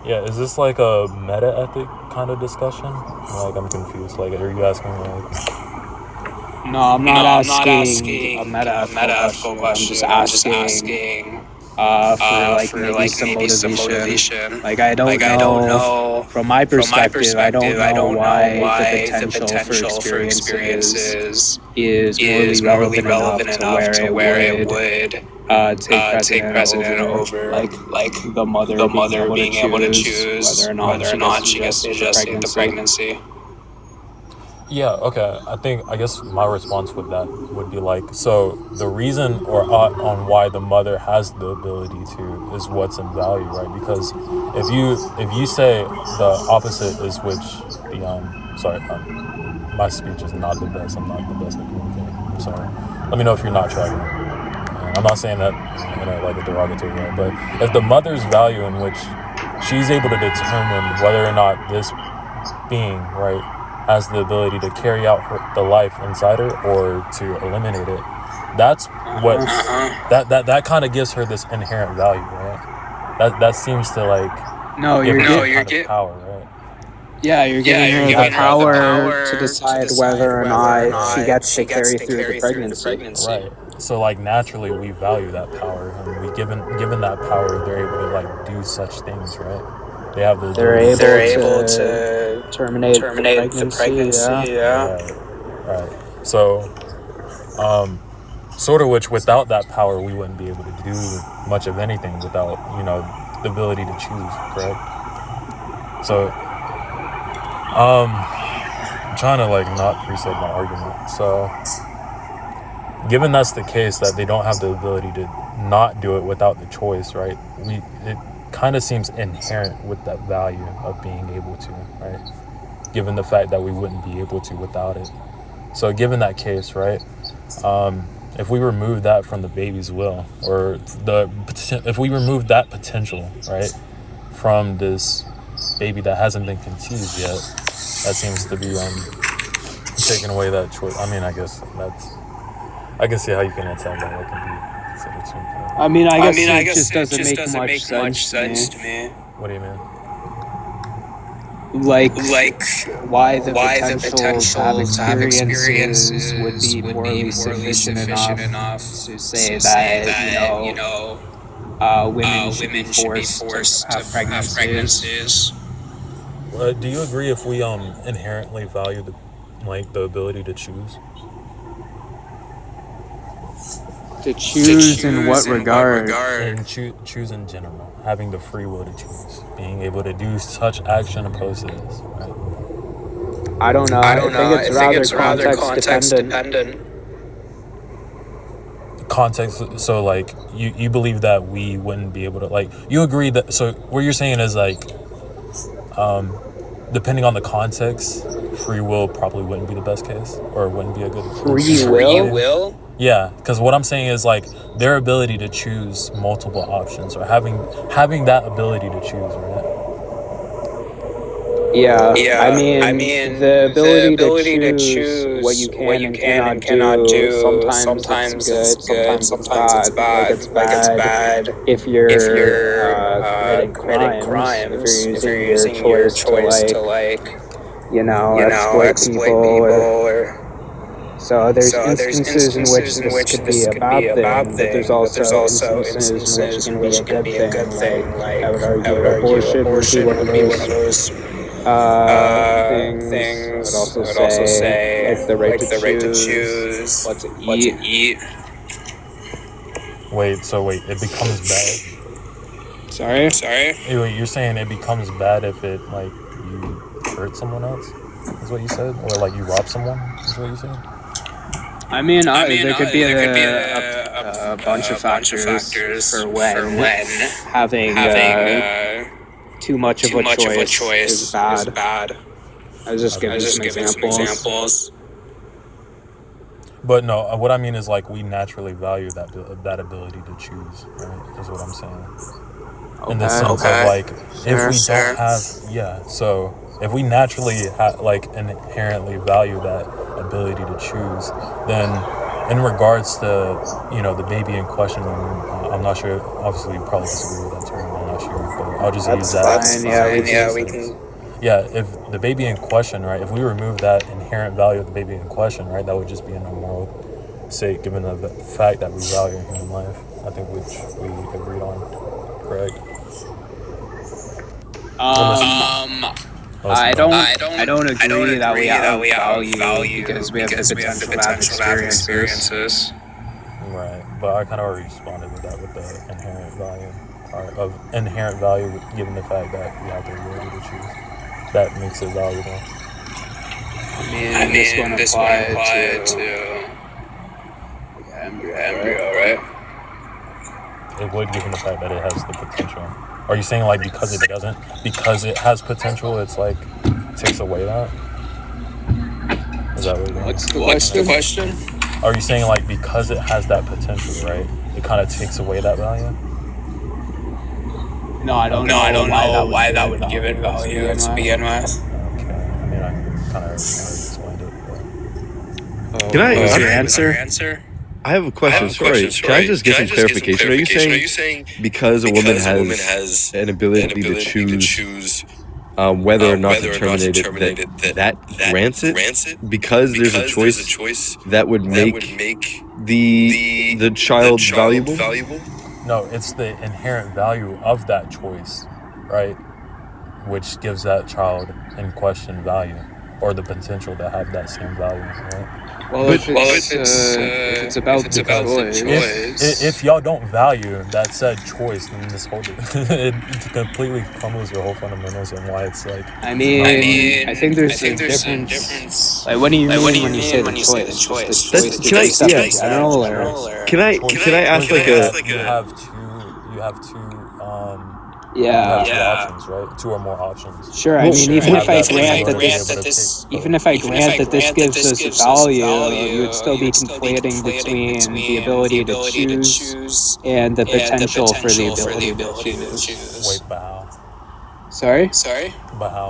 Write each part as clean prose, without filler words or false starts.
Yeah, is this like a meta ethic kind of discussion? Like, I'm confused. Like, are you asking like? No, I'm not No, I'm not asking a asking meta a meta ethical ethical question. I'm just question. I'm just asking asking for like for maybe like some maybe some motivation. motivation. Like I Like, don't I don't know know from my from my perspective, I don't perspective, I know don't know why the why the potential for potential for experiences experiences is morally is morally relevant enough relevant to enough where to it where it would would take take precedent precedent over over like like the mother the being mother able to being able to choose whether choose or not whether or she gets not to she gets to gestate the gestate the pregnancy. pregnancy. Yeah, okay. I guess my response with that would be like, so the reason or on why the mother has the ability to is what's in value, right? Because if you say the opposite is which the sorry, my speech is not the best. I'm not the best at communicating. I'm sorry. Let me know if you're not tracking. And I'm not saying that in a like a derogatory way, but if the mother's value in which she's able to determine whether or not this being, right, has the ability to carry out the life inside her or to eliminate it, that's what that kind of gives her this inherent value, right? That seems to like No, give her you're some get kind of power, right? yeah, you're Yeah, giving you're her the giving her the power to power to decide decide whether or whether or not she not gets she to gets carry to through the carry through the pregnancy. pregnancy. Right. So like naturally we value that power, and we given that power, they're able to like do such things, right? They have the They're ability. They're able able to to terminate the terminate the pregnancy, pregnancy. yeah. Yeah. Right. So sort of which without that power we wouldn't be able to do much of anything without the ability to choose, correct? So I'm trying to like not pre-state my argument. So given that's the case, that they don't have the ability to not do it without the choice, right? It kind of seems inherent with that value of being able to, right? Given the fact that we wouldn't be able to without it. So given that case, right? If we remove that from the baby's will, or if we remove that potential, right, from this baby that hasn't been conceived yet, that seems to be taking away that choice. I mean, I guess I can see how you can attack that. That can be considered I simple. mean, I I guess mean, I it guess just it doesn't just make doesn't much make much sense to sense me. to me. What do you mean? Like, Like why the why the potential to have potential to have experiences would experiences be would be morally morally sufficient sufficient enough enough to say to say that, that women should be women should be forced to forced to have have pregnancies. pregnancies. Do you agree if we inherently value the ability to choose? To To choose in what choose in what regard? regard? And choose in general, having the free will to choose, being able to do such action opposed to this, right? I don't know. I I don't know. think I it's think rather it's rather context context dependent. dependent. Context. So like you believe that we wouldn't be able to, like, you agree that, so what you're saying is like depending on the context, free will probably wouldn't be the best case, or wouldn't be a good Free free will? will. Yeah, because what I'm saying is like their ability to choose multiple options, or having that ability to choose, right? Yeah, I Yeah, I mean, mean, the the ability to ability to choose what choose you what can you and can and cannot cannot do, do, sometimes it's sometimes it's good, good, sometimes it's sometimes it's bad. Like, bad. it's Like, it's bad bad if if you're you're committing committing crimes, if you're crimes, if you're using your using your choice to, choice to, like, like, exploit people, exploit people, or or so there's so there's instances in which instances in this which could be this a could be bad a bad thing, but there's thing, but there's also also instances in which it instances can in be which a it can good be a good thing. Like, thing. I would Like, I argue would argue abortion would be one abortion of would be one of those those things. I would things. also I would also say, say, like, the right like, to the right to choose choose what to what to eat. eat. Wait, it becomes bad. Sorry? Sorry? Wait, you're saying it becomes bad if it, like, you hurt someone else? Is what you said? Or, like, you rob someone? Is what you said? I mean, I mean, there could be there could be a bunch of a bunch of factors factors for for when when having having too much of too a much of a choice is choice is bad. bad. I was just I giving was some just giving some examples. examples. But no, what I mean is like we naturally value that ability to choose, right? Is what I'm saying. In the Okay. sense of like, if we Sure. don't have, yeah, so if we naturally like inherently value that ability to choose, then in regards to the baby in question, I'm not sure, obviously you probably disagree with that term, I'm not sure, but I'll just use That's that. fine. Yeah, we can. Yeah, if the baby in question, right? If we remove that inherent value of the baby in question, right, that would just be an immoral state, given the fact that we value human life. I think which we agreed on, correct? I No. don't agree that we have value because we have the potential to have experiences. Right, but I kind of already responded with that with the inherent value part of inherent value, given the fact that we have the ability to choose. That makes it valuable. I mean, this one applied to embryo, right? It would, given the fact that it has the potential. Are you saying like because it doesn't, because it has potential, it's like takes away that? Is that what you're What's the question? Are you saying like because it has that potential, right? It kind of takes away that value? No, I don't know why that would give it value to begin with. Okay, I mean, I kind of already explained it, but Can I? What was your I answer? I have a question. Sorry, can I just get some clarification? Are you saying because a woman has an ability to choose whether or not to terminate it, that grants it? Because there's a choice that would make the child valuable? no, it's the inherent value of that choice, right? Which gives that child in question value, or the potential to have that same value, right? Well, if it's about the choice, If y'all don't value that said choice, then this whole it completely crumbles your whole fundamentals and why it's like. I mean, I think there's a difference. Like, what do you mean when you say the choice? Just the choice to accept in general, or Can I ask like a? You have two yeah. two options, right? Two or more options. Sure, I mean, even if I grant that this gives us value, you would still be conflating between the ability to choose and the potential for the ability to choose. Wait, but how? Sorry? But how?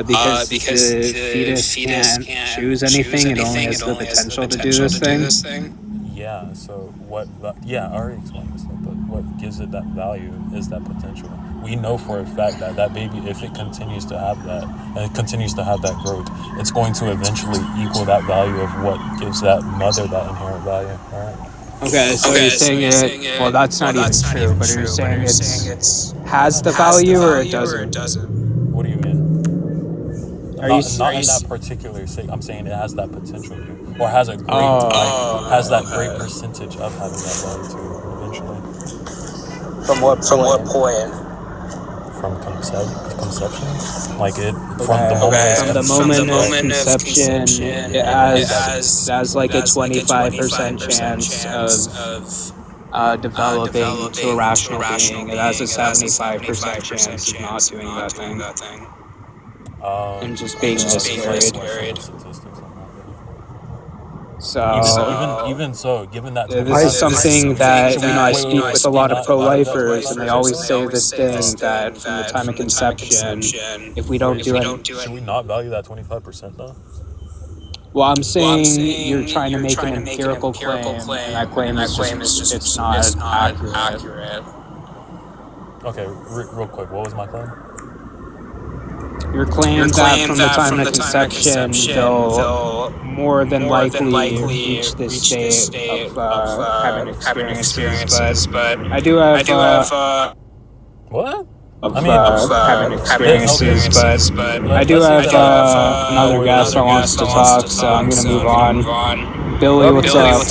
Because the fetus can't choose anything, it only has the potential to do this thing. Yeah, so I already explained this stuff, but what gives it that value is that potential. We know for a fact that that baby, if it continues to have that, and it continues to have that growth, it's going to eventually equal that value of what gives that mother that inherent value, alright? Okay, so you're saying it, well, that's not even true, but you're saying it has the value or it doesn't? What do you mean? Are you Not in that particular sake. I'm saying it has that potential to, or has a great, has that great percentage of having that value to eventually. From what point? From conception, like it From the moment of conception, it has like a 25% chance of developing to a rational being. It has a 75% chance of not doing that thing and just being miscarried. So Even so, given that this is something that I speak with a lot of pro-lifers, and they always say this thing that from the time of conception, if we don't do it, should we not value that 25% though? well, I'm saying you're trying to make an empirical claim, and that claim is just it's not accurate. Okay, real quick, what was my claim? Your claim that from the time of conception, they'll more than likely reach this state of having experiences, but I do have What? having experiences, but I do have another guest that wants to talk, so I'm gonna move on. Billy, what's up?